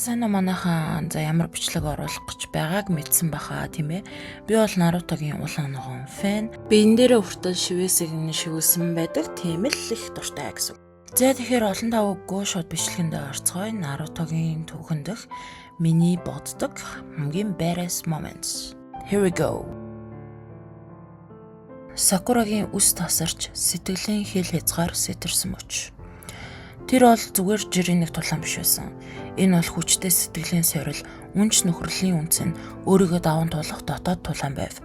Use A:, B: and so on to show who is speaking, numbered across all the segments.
A: Сайн манайхан за ямар бичлэг оруулах гэж байгааг мэдсэн баха тийм ээ. Би бол Нарутогийн улаан ногоон фэн. Би энэ дээрээ хүртэл шивэсийг шивүүлсэн байдаг. Тийм л их дуртай гэсэн. За тэгэхээр олон тавгүй шууд бичлэгэндээ орцгоё. Нарутогийн түүхэн дэх миний боддог хамгийн badass moments. Here we go. Сакурагийн үс тасарч сэтгэлийн хил хязгаар сэтэрсэн мөч. Тэр бол зүгээр жирийн нэг тулаан биш байсан. Энэ бол хүчтэй сэтгэлийн сорил, үнч нөхрөлийн үнц нь өөрийгөө даван туулах дотоод тулаан байв.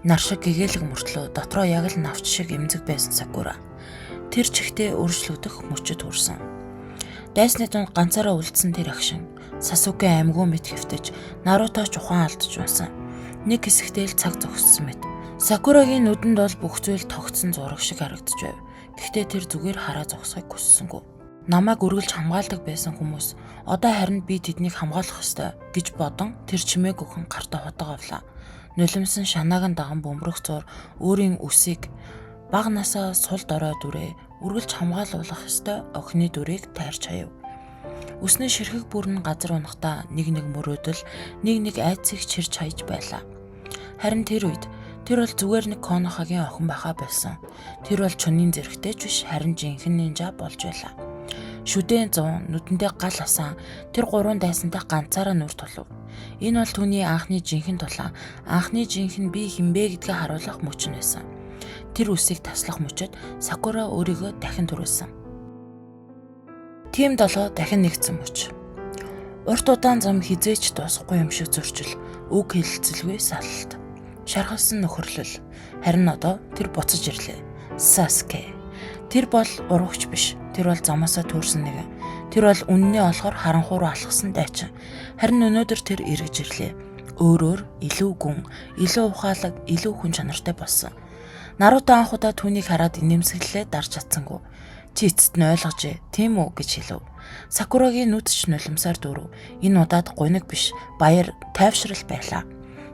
A: Нар шиг гэгээлэг мөртлөө дотроо яг л навч шиг эмзэг байсан Сакура. Тэр чихтэй өөрчлөгдөх мөчөд хүрсэн. Дайсны дунд ганцаараа үлдсэн тэр агшин Сасуке аймгүй мэт хэвтэж Наруточ ухаан алдж байсан. Нэг хэсэгтээ л цаг зогссон мэт. Сакурагийн нүдэнд бол бүх зүйл тогтсон зураг шиг харагдаж байв. Гэхдээ тэр зүгээр хараа зогсохыг хүссэнгүй. Намайг үргэлж хамгаалдаг байсан хүмүүс одоо харин би тэднийг хамгаалах ёстой гэж бодон тэр чимээг өхөн гартаа хотоо авлаа. Нулимсан шанааг даган бөмбөрөх зур өөрийн үсийг бага насаа сул дорой дүрээ үргэлж хамгаалуулах ёстой охины дүрийг тайрч хаяв. Үснээ ширхэг бүрэн газар унахдаа нэг мөрөөдөл нэг айцыг чирч хаяж байлаа. Харин тэр үед тэр бол зүгээр нэг Конохагийн охин байхаа болсон. Тэр бол чонын зэрэгтэй ч биш харин жинхэнэ нинжа болж байлаа. Шүдэн 100 нүдэндээ гал асан тэр гурван дайсантай ганцаараа нүр тулв. Энэ бол түүний анхны жинхэнэ тулаан. Анхны жинхэнэ би хинбэ гэдгээ харуулах мөч нь байсан. Тэр үсийг таслах мөчөд Сакура өөрийгөө дахин төрүүлсэн. Тим 7 дахин нэгдсэн мөч. Урт удаан зам хизээч дуусахгүй юм шиг зөрчил, үг хэлэлцэлгүй салалт. Шархалсан нөхөрлөл. Харин одоо тэр буцаж ирлээ. Саске. Тэр бол урагч биш. Тэр бол замаасаа төрсөн нэгэн. Тэр бол үннээ олохоор харанхуур алхсан дайчин. Харин өнөөдөр тэр эргэж ирлээ. Өөрөөр илүү гүн, илүү ухаалаг, илүү хүн чанартай болсон. Наруто анхудаа түүнийг хараад инээмсэглэлээ дарж чадсангүй. Чи эцэст нь ойлгожээ, тийм үү гэж хэлв. Сакурагийн нүдч нулимсаар дөрөв. Энэ удаад гуниг биш, баяр, тайвшрал байлаа.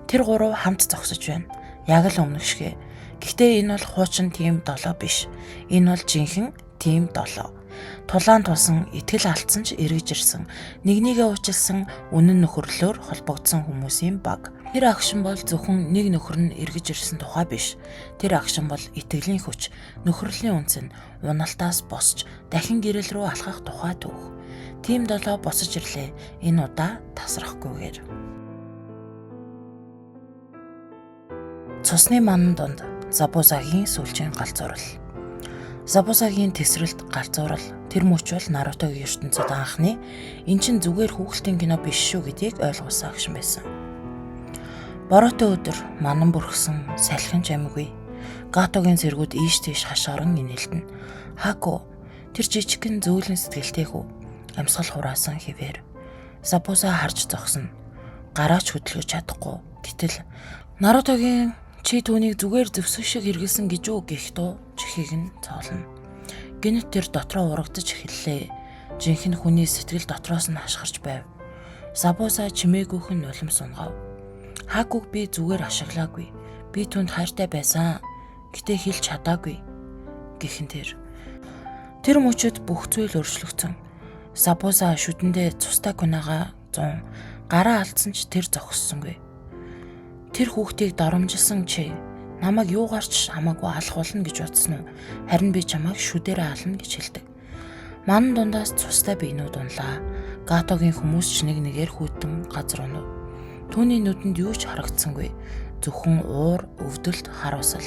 A: Тэр гурав хамт зогсож байна. Яг л өмнөх шигэ. Гэхдээ энэ бол хуучин тим 7 биш. Энэ бол жинхэнэ тим 7. Тулаан тулсан, итгэл алдсан ч эргэж ирсэн. Нэгнийгээ уучлсан, үнэн нөхөрлөөр холбогдсон хүмүүсийн баг. Тэр агшин бол зөвхөн нэг нөхөр нь эргэж ирсэн тухай биш. Тэр агшин бол итгэлийн хүч, нөхөрлийн үнц нь уналтаас босч дахин гэрэл рүү алхах тухай түүх. Тим 7 босож ирлээ. Энэ удаа тасрахгүйгээр. Цусны манан донд Забузагийн сүүлчийн галзуурал. Забузагийн тэсрэлт галзуурал тэр мөч бол Нарутогийн ертөнцид анхны эн чин зүгээр хүүхэлдэйн кино биш шүү гэдгийг ойлгуулсан агшин байсан. Бороотой өдөр манан бүрхсэн салхин жамгүй. Гатогийн зэргүүд ийш тийш хашгиран инээлтэн. Хаку тэр жижигхэн зөөлөн сэтгэлтэй хүү амьсгал хураасан хിവэр. Забуза харж зогсно. Гараач хөдөлгөж чадахгүй. Гэтэл Нарутогийн чи түүнийг зүгээр зөвсөх шиг хэрэгэлсэн гэж үү гэх дуу чихийг нь цоолно. Гэнэт тэр дотроо урагдаж эхэллээ. Жинхэнэ хүний сэтгэл дотроос нь хашгирч байв. Забуза чимээгүйхэн нулим сунгав. Хакуг би зүгээр ашиглаагүй. Би түнд хайртай байсан. Гэтэ хэлж чадаагүй. Гэхэн тэр мөчөд бүх зүйл өөрчлөгдсөн. Забуза шүдэндээ цустай кунага 100 гараа алдсан ч тэр зогссонгүй. Тэр хүүхдийг доромжилсан чи намайг юугаарч хамаагүй алхуулна гэж утсан уу? Харин би чамайг шүдээрээ ална гэж хэлдэг. Манан дундаас цустай биенүүд унлаа. Гатогийн хүмүүс ч нэгээр хүйтэн газар унав. Түүний нүдэнд юу ч харагдсангүй. Зөвхөн уур, өвдөлт, хар усал.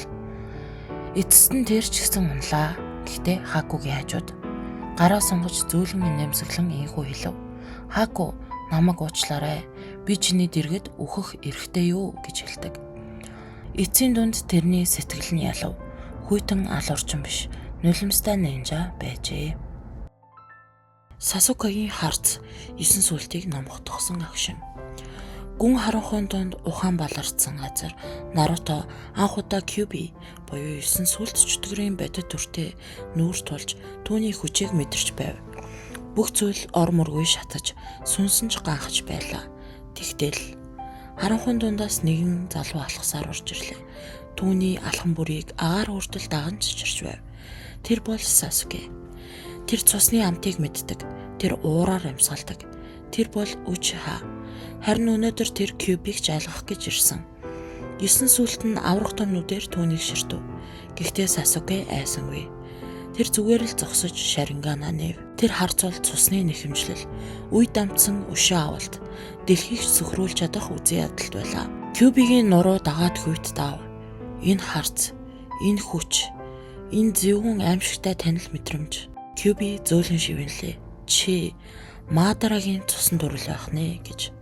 A: Эцэст нь тэр ч гэсэн унлаа. Гэхдээ Хакугийн хажууд гараа сунгаж зөөлөн инээмсэглэн инхүү хэлв. Хаку намайг уучлаарай. Би чиний дэргэд үхэх эрхтэй юу гэж хэлдэг. Эцсийн дунд тэрний сэтгэл нь ялав. Хүйтэн алуурчин биш, нулимстай нинжа байжээ. Сасукагийн харц 9 сүлтийг номготгосон агшин. Гүн харанхуйн донд ухаан баларцсан газар Наруто анхудаа Кюби буюу 9 сүлт чөтгөрийн бодит төртэй нүүр тулж түүний хүчийг мэдэрч байв. Бүх зүйл ор мөргүй шатаж, сүнсэн ч ганхаж байлаа. Тэгтэл харанхуйн дундаас нэгэн залуу алхасаар орж ирлээ. Түүний алхан бүрийг агаар хүртэл даган чичирч байв. Тэр бол Сасуке. Тэр цусны амтыг мэддэг. Тэр уураар амьсгалдаг. Тэр бол Учиха. Харин өнөөдөр тэр Кюбийг жайлгах гэж ирсэн. 9 сүлт нь аврах том нүдээр түүнийг ширтв. Гэхдээ Сасуке айсангүй. Тэр зүгээр л зогсож Шарингана нэв. Тэр харцуул цусны нэхэмжлэл, үе дамжсан өшөө авалт, дэлхийг сөхрүүлж чадах үзэн ядалт байлаа. Кюбигийн нуруу дагаад хүйт дав. Энэ харц, энэ хүч, энэ зөвхөн аимшигтай танил мэдрэмж. Кюби зөөлөн шивнэлээ. Чи Мадарагийн цусан дүрэл байх нэ гэж.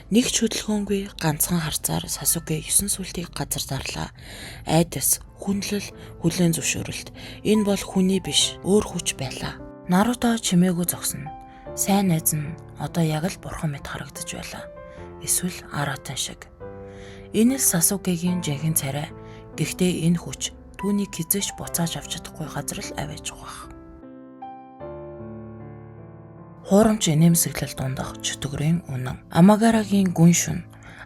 A: Нэг ч хөдөлгөөнгүй ганцхан харцаар Сасуке 9 сүлтийг газар зарлаа. Айдас, хүнлэл, хүлээн зөвшөөрөлт. Энэ бол хүний биш, өөр хүч байлаа. Наруто чимээгүй зогсно. Сайн найз нь одоо яг л бурхан мэт харагдаж байлаа. Эсвэл Аратын шиг. Энэ л Сасукегийн жинхэнэ царай. Гэхдээ энэ хүч түүнийг хизээч буцааж авч чадахгүй газар л аваач байгаа. Хуурамч инээмсэглэл дундах чөтгөрийн үнэн. Амагарагийн гүн шүн,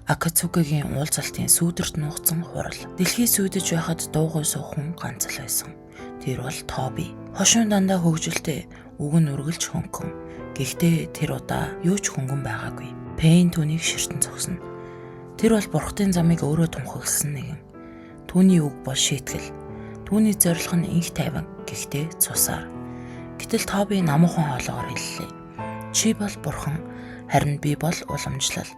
A: Акацукигийн уулзалтын сүүдэрт нуугдсан хурал. Дэлхий сүйдэж байхад дуугүй суухан ганц л байсан. Тэр бол Тоби. Хошин дандаа хөвгөлтэй, үг нь үргэлж хөнгөн. Гэхдээ тэр удаа юу ч хөнгөн байгаагүй. Пейн түүнийг ширтэн зогсно. Тэр бол бурхтын замыг өөрөө тунхагласан нэгэн. Түүний үг бол шийтгэл. Түүний зорилго нь инх тайван, гэхдээ цусаар. Гэтэл Тоби намуухан хоолоогоор хэллээ. Чи бол бурхан, харин би бол уламжлал.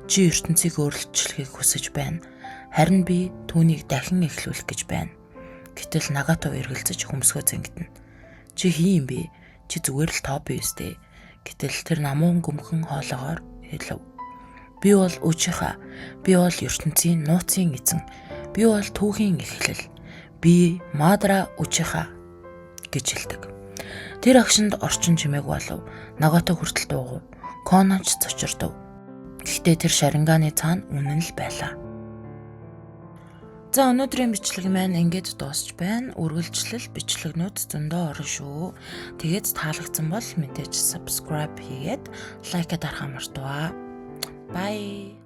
A: Чи ертөнцийг өөрчлөхийг хүсэж байна. Харин би түүнийг дахин эхлүүлэх гэж байна. Гэтэл Нагато эргэлзэж хөмсгөө зэнгитэн. Чи хин юм бэ? Чи зүгээр л Тоби үстэй. Гэтэл тэр намуун гүмхэн хоолоогоор хэлв. Би бол Учиха. Би бол ертөнцийн нууцын эзэн. Би бол түүхийн эхлэл. Би Мадара Учиха гэж хэлдэг. Тэр агшинд орчин чимээг болов. Нагато хүртэл дуугав. Коноч цочирдов. Гэхдээ тэр Шаринганы цаана үнэн л байлаа. За өнөөдрийн бичлэг маань ингээд дуусч байна. Үргэлжлэл бичлэгнүүд зөндөө орно шүү. Тэгээд таалагдсан бол мэдээж subscribe хийгээд лайк дарахаа мартаваа. Bye.